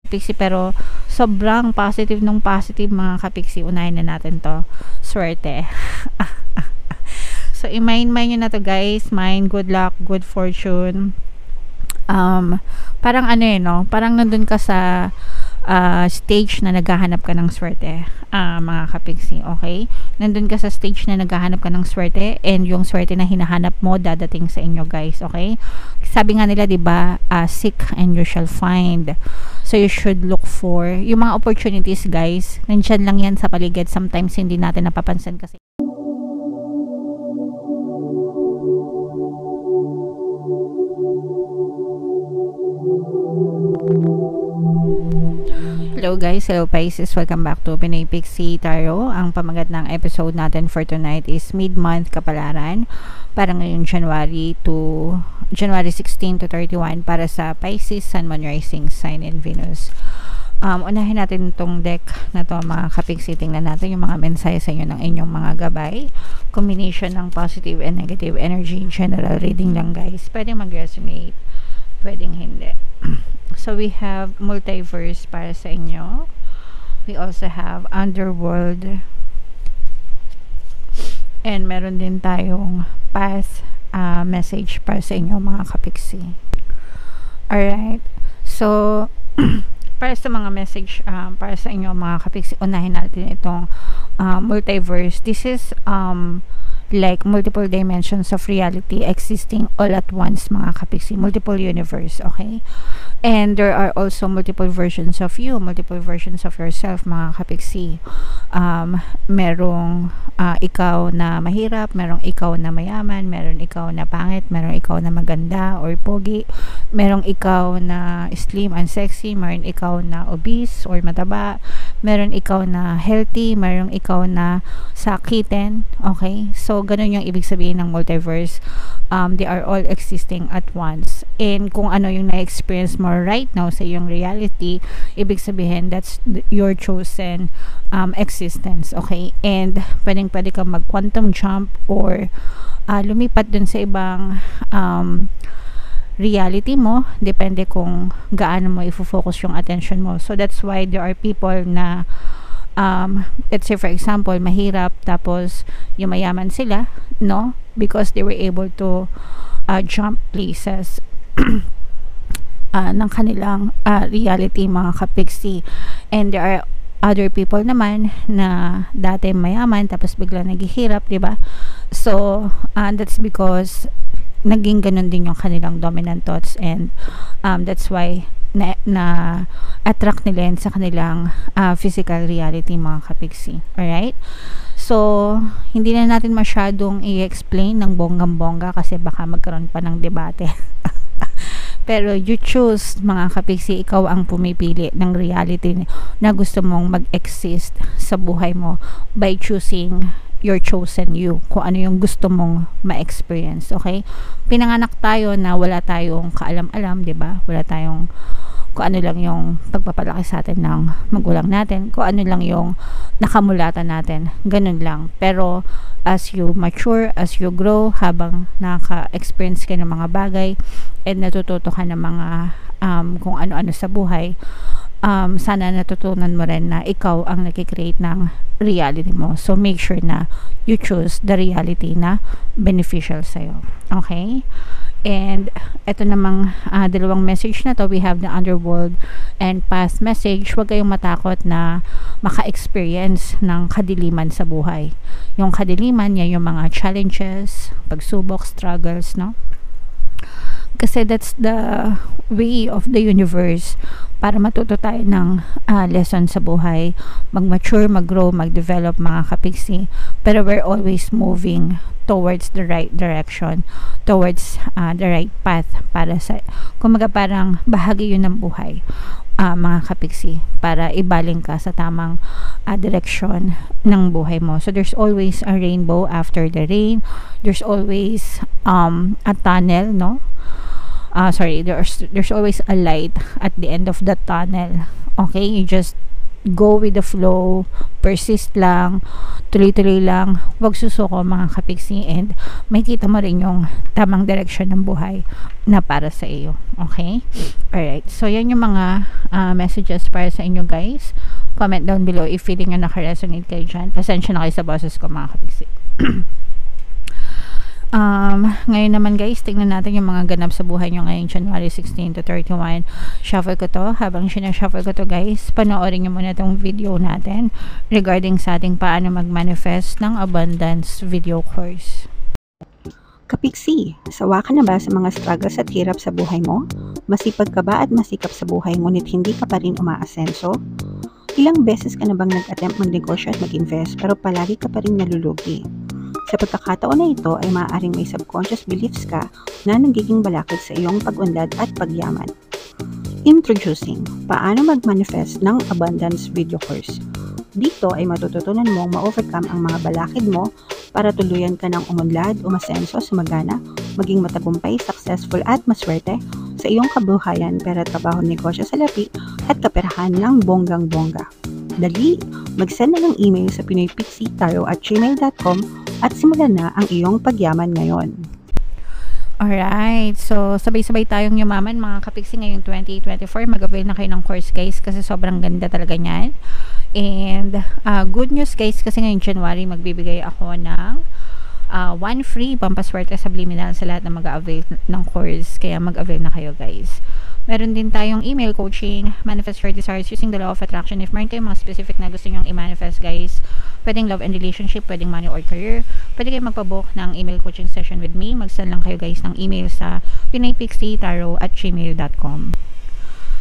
kapiksi, pero sobrang positive nung positive mga kapiksi. Unahin na natin to. Swerte. So, i-mind nyo na to guys. Mind, good luck, good fortune. Parang ano no? Parang nandun ka sa stage na naghahanap ka ng swerte, mga kapiksi, okay? Nandun ka sa stage na naghahanap ka ng swerte, and yung swerte na hinahanap mo dadating sa inyo guys, okay? Sabi nga nila, diba, seek and you shall find. So you should look for yung mga opportunities guys. Nandyan lang yan sa paligid. Sometimes hindi natin napapansin kasi. Hello guys, hello Pisces, welcome back to Pinoy Pixie Tarot. Ang pamagat ng episode natin for tonight is mid-month kapalaran para ngayong January 16 to 31 para sa Pisces, Sun, Moon, Rising, Sign, and Venus. Unahin natin itong deck na to mga kapiksi. Tingnan natin yung mga mensahe sa inyo ng inyong mga gabay. Combination ng positive and negative energy. General reading lang guys. Pwedeng mag-resonate, pwedeng hindi. So we have multiverse para sa inyo. We also have underworld. And meron din tayong past message para sa inyo mga kapiksi. Alright. So, para sa mga message para sa inyo mga kapiksi, unahin natin itong multiverse. This is like multiple dimensions of reality existing all at once mga kapiksi, multiple universe, okay? And there are also multiple versions of you, multiple versions of yourself mga kapiksi. Merong ikaw na mahirap, merong ikaw na mayaman, meron ikaw na pangit, merong ikaw na maganda or pogi, merong ikaw na slim and sexy, meron ikaw na obese or mataba, meron ikaw na healthy, meron ikaw na sakitin, okay? So ganun yung ibig sabihin ng multiverse. They are all existing at once. And kung ano yung na-experience mo right now sa iyong reality, ibig sabihin that's your chosen existence, okay? And pwede kang mag-quantum jump or lumipat dun sa ibang reality mo, depende kung gaano mo i-focus yung attention mo. So that's why there are people na let's say for example mahirap tapos yung mayaman sila, no, because they were able to jump places ng kanilang reality mga kapiksi. And there are other people naman na dati mayaman tapos bigla naghihirap, diba? So that's because naging ganun din yung kanilang dominant thoughts, and that's why na attract nila sa kanilang physical reality mga kapiksi. Alright? So, hindi na natin masyadong i-explain ng bonggang-bongga kasi baka magkaroon pa ng debate. Pero you choose mga kapiksi, ikaw ang pumipili ng reality na gusto mong mag-exist sa buhay mo by choosing your chosen you, kung ano yung gusto mong ma-experience, okay? Pinanganak tayo na wala tayong kaalam-alam, diba? Wala tayong kung ano lang yung pagpapalaki sa atin ng magulang natin, kung ano lang yung nakamulatan natin, ganun lang. Pero as you mature, as you grow, habang naka-experience ka ng mga bagay and natututo ka ng mga kung ano-ano sa buhay, sana natutunan mo rin na ikaw ang nakikreate ng reality mo. So make sure na you choose the reality na beneficial sa'yo, okay? And ito namang dalawang message na to, we have the underworld and past message. Huwag kayong matakot na maka-experience ng kadiliman sa buhay. Yung kadiliman, yan yung mga challenges, pagsubok, struggles, no? Kasi that's the way of the universe para matuto tayo ng lesson sa buhay, mag-mature, mag-grow, mag-develop mga kapiksi. Pero we're always moving towards the right direction, towards the right path para sa, kumaga parang bahagi yun ng buhay mga kapiksi, para ibaling ka sa tamang direksyon ng buhay mo. So there's always a rainbow after the rain, there's always a tunnel, no? There's always a light at the end of the tunnel, okay? You just go with the flow, persist lang, tuloy-tuloy lang, wag susuko mga kapiksi, and makita mo rin yung tamang direction ng buhay na para sa iyo. Okay? Alright. So, yan yung mga messages para sa inyo guys. Comment down below if feeling nyo naka-resonate kayo dyan. Pasensya na kayo sa boses ko mga kapiksi. Ngayon naman guys, tingnan natin yung mga ganap sa buhay nyo ngayong January 16 to 31. Shuffle ko to. Habang sinashuffle ko to guys, panoorin nyo muna tong video natin regarding sa ating paano mag-manifest ng abundance video course. Kapiksi, sawa ka na ba sa mga struggles at hirap sa buhay mo? Masipag ka ba at masikap sa buhay ngunit hindi ka pa rin umaasenso? Ilang beses ka na bang nag-attempt magnegosyo at mag-invest pero palagi ka pa rin nalulugi? Sa pagkakataon na ito ay maaaring may subconscious beliefs ka na nagiging balakid sa iyong pag-unlad at pagyaman. Introducing, paano mag-manifest ng abundance video course. Dito ay matututunan mong ma-overcome ang mga balakid mo para tuluyan ka ng umunlad, umasenso, sumagana, maging matagumpay, successful at maswerte sa iyong kabuhayan, pera, trabaho, negosyo, salapi at kaperahan ng bonggang-bongga. Dali, mag-send na ng email sa pinoypixitaro@gmail.com at simulan na ang iyong pagyaman ngayon. Alright, so sabay-sabay tayong yumaman mga kapiksi ngayong 2024. Mag-avail na kayo ng course guys kasi sobrang ganda talaga niyan. And good news guys kasi ngayong January magbibigay ako ng one free pampaswerte subliminal sa lahat na mag-avail ng course. Kaya mag-avail na kayo guys. Meron din tayong email coaching, manifest your desires using the law of attraction. If meron kayong mga specific na gusto nyong i-manifest guys, pwedeng love and relationship, pwedeng money or career, pwede kayong magpabook ng email coaching session with me. Mag-send lang kayo guys ng email sa pinoypixitaro@gmail.com.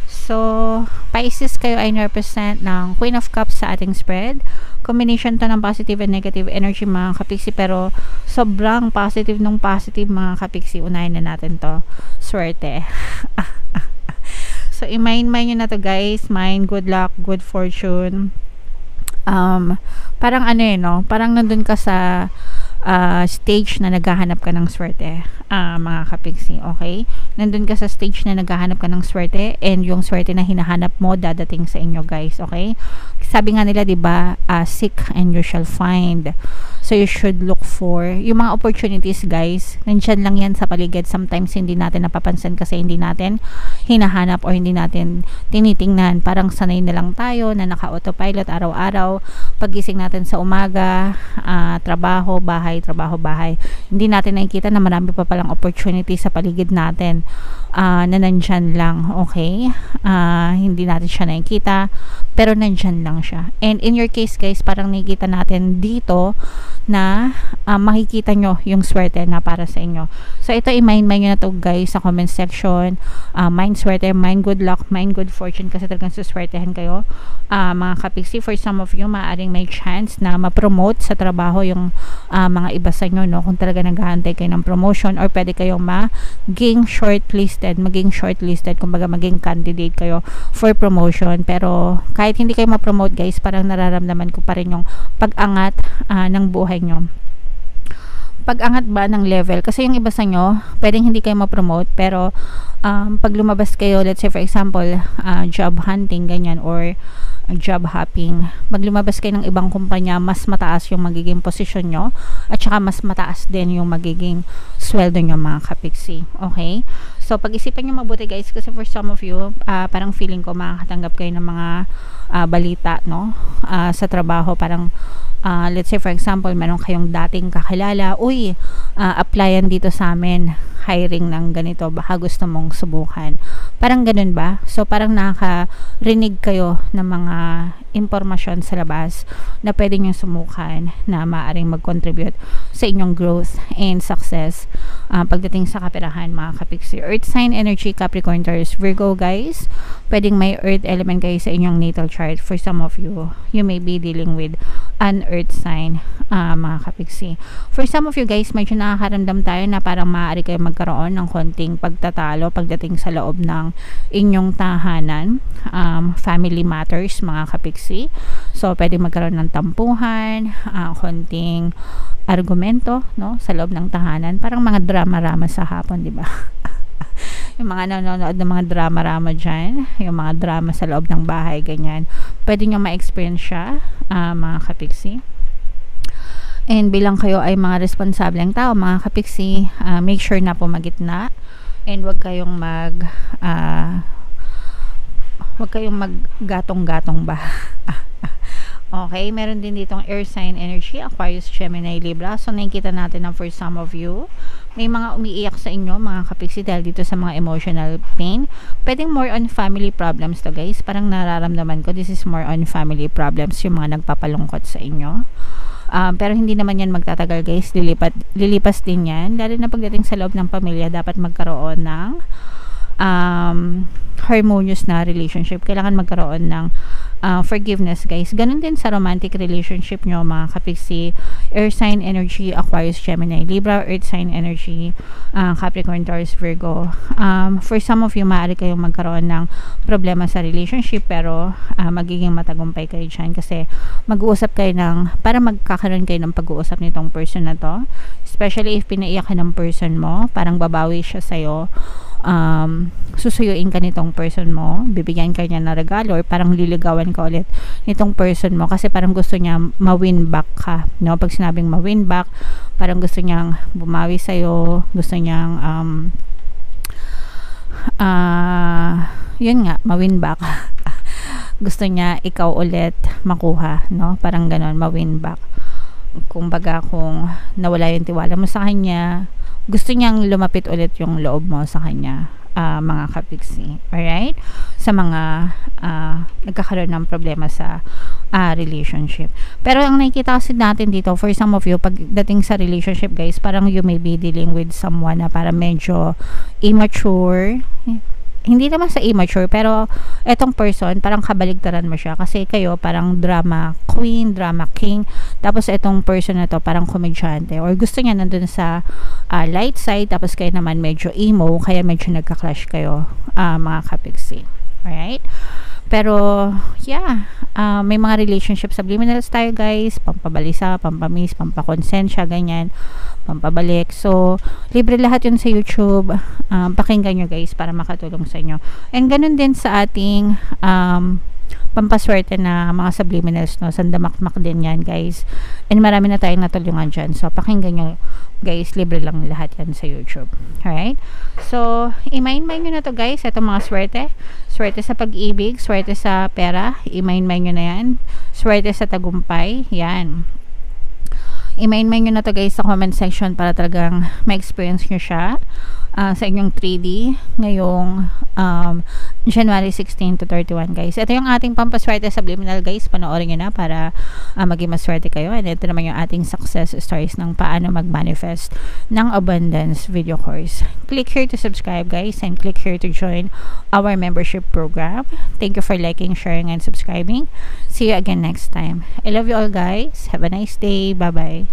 So, Pisces kayo ay represent ng Queen of Cups sa ating spread. Combination to ng positive and negative energy mga kapiksi, pero sobrang positive nung positive mga kapiksi. Unahin na natin to. Swerte. So, i-mind nyo na to guys. Mind, good luck, good fortune. Parang ano no? Parang nandun ka sa stage na naghahanap ka ng swerte, mga kapiksi, okay? Nandun ka sa stage na naghahanap ka ng swerte, and yung swerte na hinahanap mo dadating sa inyo guys, okay? Sabi nga nila, diba, seek and you shall find. So you should look for yung mga opportunities guys. Nandyan lang yan sa paligid. Sometimes hindi natin napapansin kasi hindi natin hinahanap o hindi natin tinitingnan. Parang sanay na lang tayo na naka-autopilot araw-araw. Pagising natin sa umaga, trabaho, bahay, trabaho, bahay. Hindi natin nakikita na marami pa palang opportunity sa paligid natin na nandyan lang, okay? Hindi natin siya nakikita, pero nandyan lang siya. And in your case guys, parang nakikita natin dito na makikita nyo yung swerte na para sa inyo. So ito, i-mind nyo na to guys sa comment section. Mind swerte, mind good luck, mind good fortune, kasi talagang suswertehan kayo mga kapiksi. For some of you, maaaring may chance na ma-promote sa trabaho yung mga iba sa inyo, no? Kung talaga naghahantay kayo ng promotion, or pwede kayong maging shortlisted, kumbaga maging candidate kayo for promotion. Pero kahit hindi kayo ma-promote guys, parang nararamdaman ko pa rin yung pag-angat ng buhay nyo. Pag-angat ba ng level? Kasi yung iba sa nyo, pwedeng hindi kayo ma-promote, pero pag lumabas kayo, let's say for example, job hunting, ganyan, or job hopping, pag lumabas kayo ng ibang kumpanya, mas mataas yung magiging posisyon nyo, at saka mas mataas din yung magiging sweldo nyo mga kapiksi, okay? So pag-isipan nyo mabuti guys, kasi for some of you, parang feeling ko makakatanggap kayo ng mga balita, no? Sa trabaho, parang let's say for example, meron kayong dating kakilala, uy, applyan dito sa amin, hiring ng ganito, baka gusto mong subukan. Parang ganun ba? So parang nakarinig kayo ng mga impormasyon sa labas na pwede nyo sumukan na maaaring mag-contribute sa inyong growth and success pagdating sa kaperahan mga kapiksi. Earth sign energy, Capricorn, Taurus, Virgo guys, pwedeng may earth element kayo sa inyong natal chart. For some of you, you may be dealing with an earth sign mga kapiksi. For some of you guys, medyo nakakaramdam tayo na parang maaari kayo magkaroon ng konting pagtatalo pagdating sa loob ng inyong tahanan, family matters mga kapiksi. So pwede magkaroon ng tampuhan, konting argumento, no, sa loob ng tahanan, parang mga drama-rama sa hapon, di ba? yung mga nanonood ng mga drama-rama dyan, yung mga drama sa loob ng bahay, ganyan, pwede nyo ma-experience siya, mga kapiksi. And bilang kayo ay mga responsableng tao, mga kapiksi, make sure na po magitna, and wag kayong maggatong-gatong ba. Okay, meron din ditong air sign energy, Aquarius, Gemini, Libra. So, nakikita natin na for some of you, may mga umiiyak sa inyo, mga kapiksi, dahil dito sa mga emotional pain. Pwedeng more on family problems to, guys. Parang nararamdaman ko, this is more on family problems, yung mga nagpapalungkot sa inyo. Pero hindi naman yan magtatagal, guys. Lilipas din yan. Lalo na pagdating sa loob ng pamilya, dapat magkaroon ng harmonious na relationship. Kailangan magkaroon ng forgiveness, guys. Ganun din sa romantic relationship nyo, mga kapiksi. Air sign energy, Aquarius, Gemini, Libra. Earth sign energy, Capricorn, Taurus, Virgo. For some of you, maaari kayong magkaroon ng problema sa relationship, pero magiging matagumpay kayo dyan kasi mag-uusap kayo para magkakaroon kayo ng pag-uusap nitong person na to. Especially if pinaiyak ka ng person mo, parang babawi siya sa'yo. Susuyuin ka nitong person mo, bibigyan ka niya ng regalo, or parang liligawan ka ulit nitong person mo kasi parang gusto niya ma-win back ka, no? Pag sinabing ma-win back, parang gusto niyang bumawi sa'yo, gusto niyang yun nga, ma-win back. Gusto niya ikaw ulit makuha, no? Parang ganon, ma-win back. Kung nawala yung tiwala mo sa kanya, gusto niyang lumapit ulit yung loob mo sa kanya, mga kapiksi. Alright? Sa mga nagkakaroon ng problema sa relationship. Pero ang nakikita kasi natin dito, for some of you, pagdating sa relationship, guys, parang you may be dealing with someone na parang medyo immature. Hindi naman sa immature, pero etong person, parang kabaligtaran mo siya. Kasi kayo, parang drama queen, drama king. Tapos etong person na to, parang komedyante. Or gusto niya nandun sa light side, tapos kayo naman medyo emo, kaya medyo nagka-clash kayo, mga kapiksi. Alright? Pero, yeah, may mga relationship subliminals tayo, guys. Pampabalisa, pampamiss, pampakonsensya, ganyan. Pampabalik. So, libre lahat yun sa YouTube. Pakinggan nyo, guys, para makatulong sa inyo. And ganun din sa ating pampaswerte na mga subliminals, no? Sandamakmak din yan, guys. And marami na tayong natulungan dyan. So, pakinggan nyo, guys. Libre lang lahat yan sa YouTube. Alright? So, i-mind nyo na to, guys. Ito mga swerte. Swerte sa pag-ibig. Swerte sa pera. I-mind nyo na yan. Swerte sa tagumpay. Yan. I-mind nyo na to, guys, sa comment section para talagang ma-experience nyo siya sa inyong 3D ngayong January 16 to 31, guys. Ito yung ating pampaswerte subliminal, guys. Panoorin nyo na para maging maswerte kayo. And ito naman yung ating success stories ng paano mag-manifest ng abundance video course. Click here to subscribe, guys, and click here to join our membership program. Thank you for liking, sharing, and subscribing. See you again next time. I love you all, guys. Have a nice day. Bye-bye.